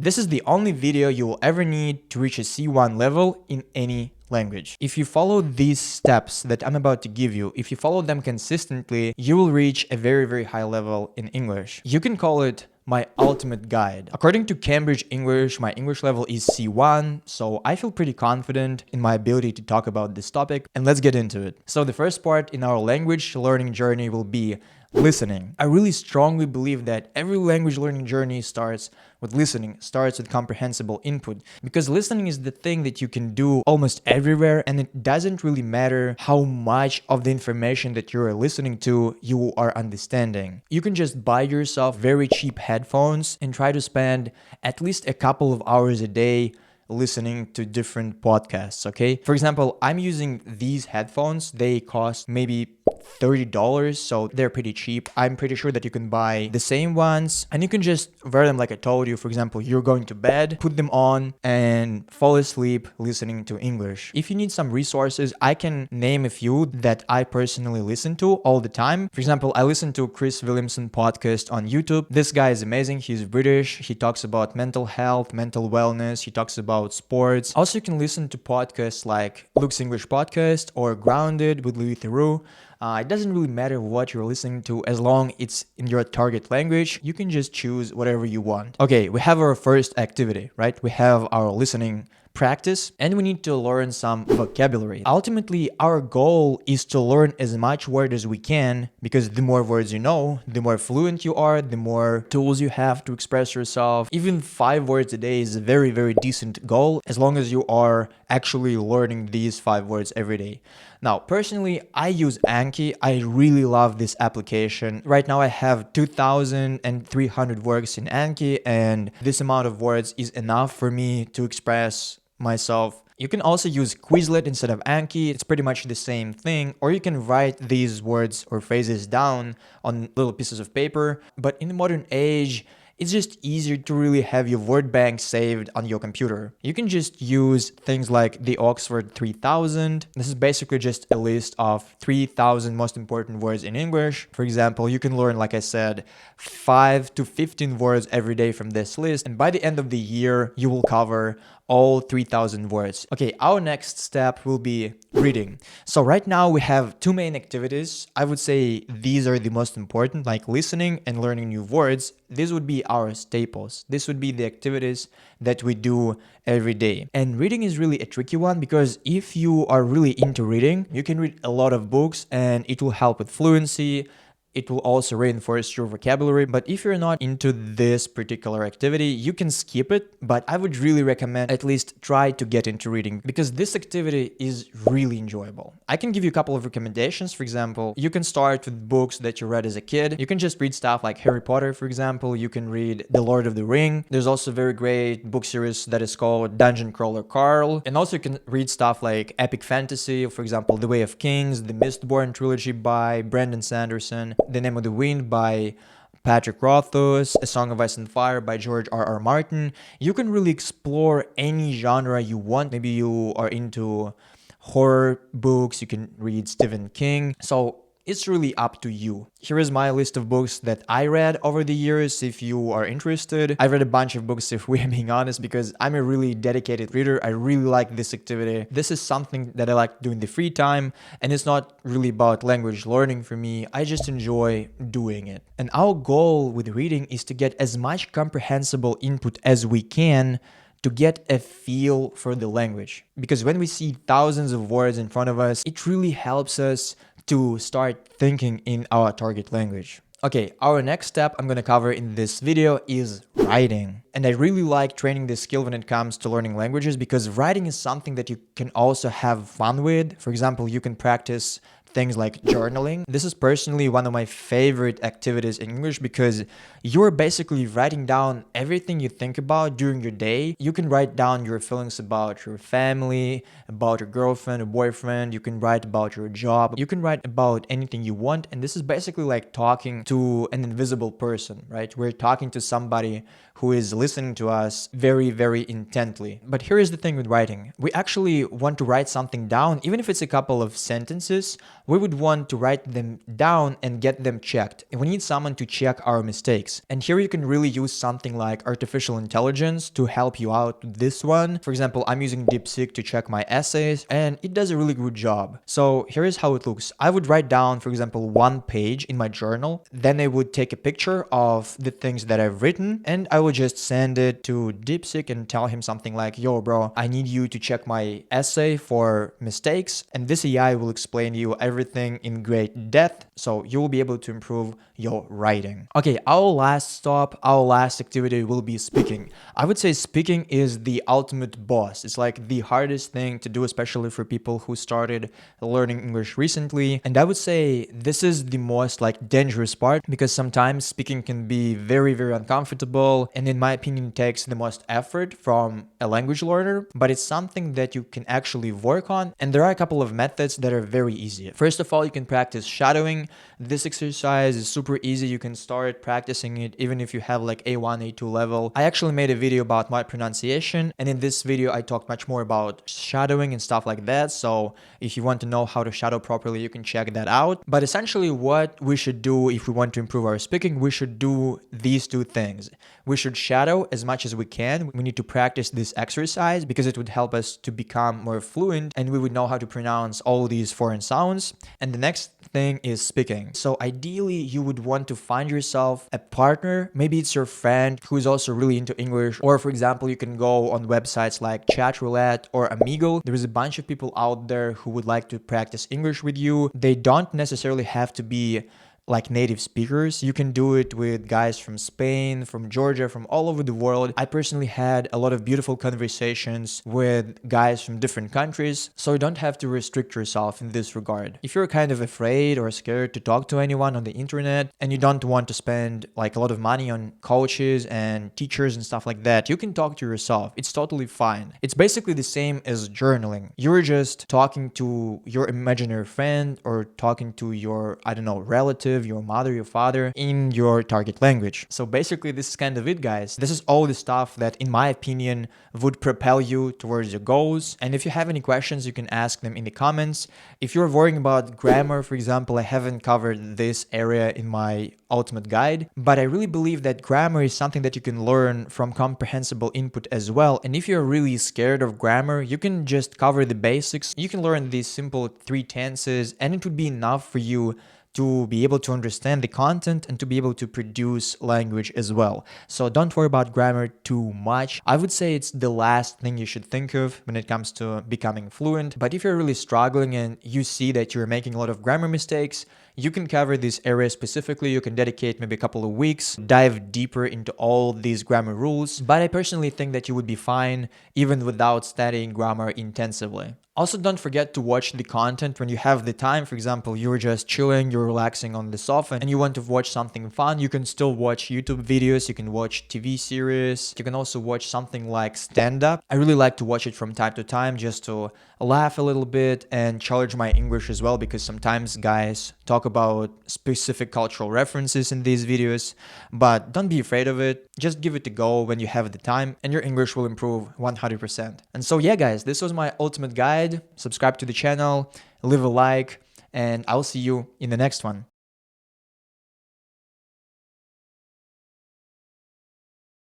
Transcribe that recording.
This is the only video you will ever need to reach a C1 level in any language. If you follow these steps that I'm about to give you, if you follow them consistently, you will reach a very, very high level in English. You can call it my ultimate guide. According to Cambridge English, my English level is C1, so I feel pretty confident in my ability to talk about this topic, and let's get into it. So the first part in our language learning journey will be listening. I really strongly believe that every language learning journey starts with listening, starts with comprehensible input, because listening is the thing that you can do almost everywhere, and it doesn't really matter how much of the information that you're listening to you are understanding. You can just buy yourself very cheap headphones and try to spend at least a couple of hours a day listening to different podcasts, okay? For example, I'm using these headphones. They cost maybe $30, so they're pretty cheap. I'm pretty sure that you can buy the same ones and you can just wear them like I told you. For example, you're going to bed, put them on and fall asleep listening to English. If you need some resources, I can name a few that I personally listen to all the time. For example, I listen to Chris Williamson podcast on YouTube. This guy is amazing. He's British. He talks about mental health, mental wellness. He talks about sports. Also, you can listen to podcasts like Luke's English Podcast or Grounded with Louis Theroux. It doesn't really matter what you're listening to as long it's in your target language. You can just choose whatever you want. Okay, we have our first activity, right? We have our listening practice and we need to learn some vocabulary. Ultimately, our goal is to learn as much word as we can, because the more words you know, the more fluent you are, the more tools you have to express yourself. Even 5 words a day is a very, very decent goal as long as you are actually learning these 5 words every day. Now, personally, I use Anki. I really love this application. Right now, I have 2,300 words in Anki, and this amount of words is enough for me to express myself. You can also use Quizlet instead of Anki. It's pretty much the same thing. Or you can write these words or phrases down on little pieces of paper. But in the modern age, it's just easier to really have your word bank saved on your computer. You can just use things like the Oxford 3000. This is basically just a list of 3,000 most important words in English. For example, you can learn, like I said, 5 to 15 words every day from this list. And by the end of the year, you will cover all 3,000 words. Okay, our next step will be reading. So right now we have 2 main activities. I would say these are the most important, like listening and learning new words. These would be our staples. This would be the activities that we do every day. And reading is really a tricky one, because if you are really into reading, you can read a lot of books and it will help with fluency. It will also reinforce your vocabulary. But if you're not into this particular activity, you can skip it. But I would really recommend at least try to get into reading, because this activity is really enjoyable. I can give you a couple of recommendations. For example, you can start with books that you read as a kid. You can just read stuff like Harry Potter, for example. You can read The Lord of the Ring. There's also a very great book series that is called Dungeon Crawler Carl. And also you can read stuff like epic fantasy, for example, The Way of Kings, the Mistborn trilogy by Brandon Sanderson, The Name of the Wind by Patrick Rothfuss, A Song of Ice and Fire by George R.R. Martin. You can really explore any genre you want. Maybe you are into horror books, you can read Stephen King. So it's really up to you. Here is my list of books that I read over the years if you are interested. I read a bunch of books, if we are being honest, because I'm a really dedicated reader. I really like this activity. This is something that I like doing in the free time, and it's not really about language learning for me. I just enjoy doing it. And our goal with reading is to get as much comprehensible input as we can to get a feel for the language. Because when we see thousands of words in front of us, it really helps us to start thinking in our target language. Okay, our next step I'm gonna cover in this video is writing. And I really like training this skill when it comes to learning languages, because writing is something that you can also have fun with. For example, you can practice things like journaling. This is personally one of my favorite activities in English, because you're basically writing down everything you think about during your day. You can write down your feelings about your family, about your girlfriend or boyfriend. You can write about your job. You can write about anything you want. And this is basically like talking to an invisible person, right? We're talking to somebody who is listening to us very, very intently. But here is the thing with writing. We actually want to write something down, even if it's a couple of sentences, we would want to write them down and get them checked. And we need someone to check our mistakes. And here you can really use something like artificial intelligence to help you out with this one. For example, I'm using DeepSeek to check my essays, and it does a really good job. So here is how it looks. I would write down, for example, one page in my journal. Then I would take a picture of the things that I've written, and I would just send it to DeepSeek and tell him something like, yo, bro, I need you to check my essay for mistakes. And this AI will explain you everything in great depth, so you will be able to improve your writing. Okay, our last stop, our last activity will be speaking. I would say speaking is the ultimate boss. It's like the hardest thing to do, especially for people who started learning English recently. And I would say this is the most like dangerous part, because sometimes speaking can be very, very uncomfortable, and in my opinion takes the most effort from a language learner, but it's something that you can actually work on. And there are a couple of methods that are very easy. First of all, you can practice shadowing. This exercise is super easy. You can start practicing it even if you have like A1, A2 level. I actually made a video about my pronunciation, and in this video I talked much more about shadowing and stuff like that. So if you want to know how to shadow properly, you can check that out. But essentially what we should do if we want to improve our speaking, we should do these two things. We should shadow as much as we can. We need to practice this exercise because it would help us to become more fluent, and we would know how to pronounce all these foreign sounds. And the next thing is speaking. So ideally you would want to find yourself a partner. Maybe it's your friend who is also really into English, or for example, you can go on websites like Chatroulette or Amigo. There is a bunch of people out there who would like to practice English with you. They don't necessarily have to be like native speakers. You can do it with guys from Spain, from Georgia, from all over the world. I personally had a lot of beautiful conversations with guys from different countries, so you don't have to restrict yourself in this regard. If you're kind of afraid or scared to talk to anyone on the internet and you don't want to spend like a lot of money on coaches and teachers and stuff like that, you can talk to yourself. It's totally fine. It's basically the same as journaling. You're just talking to your imaginary friend or talking to your, I don't know, relative, your mother, your father, in your target language. So basically this is kind of it, guys. This is all the stuff that in my opinion would propel you towards your goals. And if you have any questions, you can ask them in the comments. If you're worrying about grammar, for example, I haven't covered this area in my ultimate guide, but I really believe that grammar is something that you can learn from comprehensible input as well. And if you're really scared of grammar, you can just cover the basics. You can learn these simple 3 tenses, and it would be enough for you to be able to understand the content and to be able to produce language as well. So don't worry about grammar too much. I would say it's the last thing you should think of when it comes to becoming fluent. But if you're really struggling and you see that you're making a lot of grammar mistakes, you can cover this area specifically. You can dedicate maybe a couple of weeks, dive deeper into all these grammar rules. But I personally think that you would be fine even without studying grammar intensively. Also, don't forget to watch the content when you have the time. For example, you're just chilling, you're relaxing on the sofa and you want to watch something fun. You can still watch YouTube videos, you can watch TV series, you can also watch something like stand-up. I really like to watch it from time to time just to laugh a little bit and challenge my English as well, because sometimes guys talk about specific cultural references in these videos. But don't be afraid of it. Just give it a go when you have the time and your English will improve 100%. And so yeah, guys, this was my ultimate guide. Subscribe to the channel, leave a like, and I'll see you in the next one.